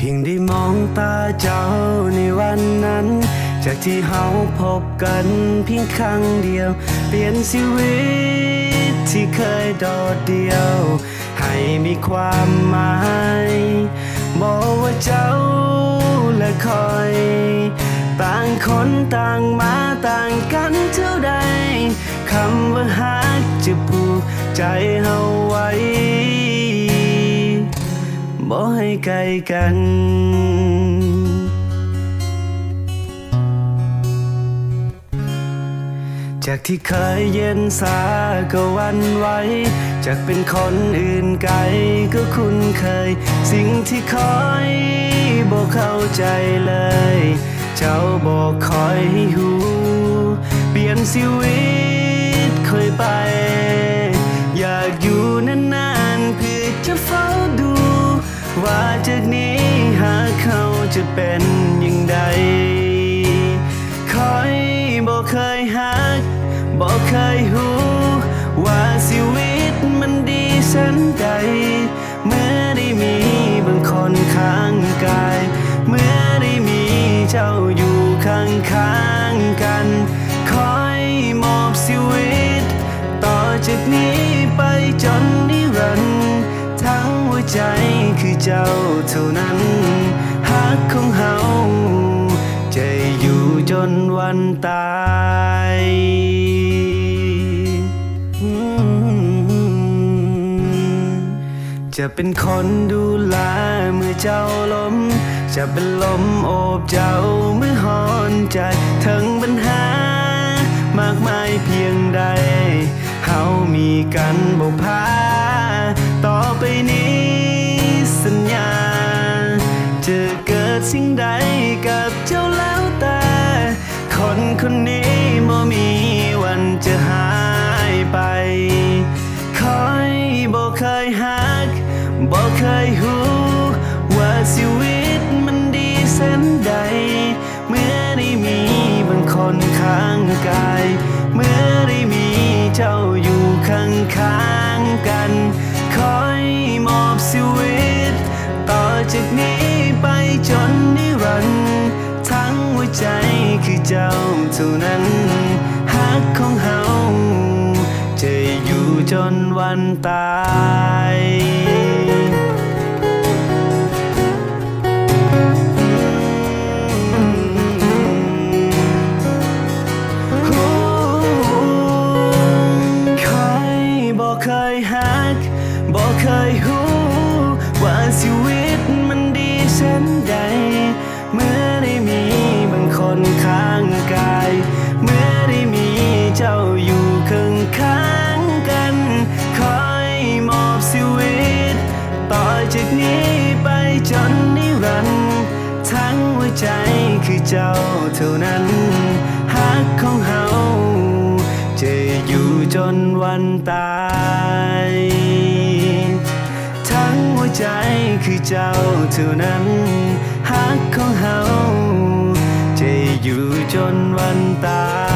พียงได้มองตาเจ้าในวันนั้นจากที่เฮาพบกันเพียงครั้งเดียวเปลี่ยนชีวิตที่เคยโดดเดี่ยวให้มีความหมายบอกว่าเจ้าและคอยต่างคนต่างมาต่างกันเท่าใดคำว่าฮักจะผูกใจเฮาไว้บ่ให้ไกลกันจากที่เคยเย็นสาก็หวั่นไหวจากเป็นคนอื่นไกลก็คุ้นเคยสิ่งที่คอยบ่เข้าใจเลยเจ้าบอกคอยให้หูเปลี่ยนชีวิตเคยไปอยากอยู่นานๆเพื่อจะเฝ้าดูว่าจากนี้หากเขาจะเป็นอย่างใดคอยบอกเคยหักบอกเคยหูว่าชีวิตมันดีสันใดเมื่อได้มีบางคนข้างกายเมื่อได้มีเจ้าอยู่ข้างกันคอยมอบชีวิตต่อจากนี้ไปจนนิรันดร์ทั้งหัวใจคือเจ้าเท่านั้นฮักของเฮาจะอยู่จนวันตายจะเป็นคนดูแลเมื่อเจ้าล้มจะเป็นลมโอบเจ้าเมื่อหอนใจทั้งปัญหามากมายเพียงใดเฮามีกันบ่พาต่อไปนี้สัญญาจะเกิดสิ่งใดกับเจ้าแล้วแต่คนคนนี้บ่มีวันจะหายไปคอยบ่เคยหักบ่เคยหูว่าชีวิตมันดีแสนใดเมื่อได้มีบางคนข้างกายเมื่อได้มีเจ้าอยู่ข้างกันคอยมอบชีวิตต่อจากนี้ไปจนนิรันดร์ทั้งหัวใจคือเจ้าเท่านั้นฮักของเฮาจะอยู่จนวันตายเคยหักบอกเคยหูว่าชีวิตมันดีแสนใดเมื่อได้มีบางคนข้างกายเมื่อได้มีเจ้าอยู่ข้างกันคอยมอบชีวิตต่อจากนี้ไปจนนิรันดร์ทั้งหัวใจคือเจ้าเท่านั้นฮักของเฮาจะอยู่จนวันตายทั้งหัวใจคือเจ้าเท่านั้นฮักของเฮาจะอยู่จนวันตาย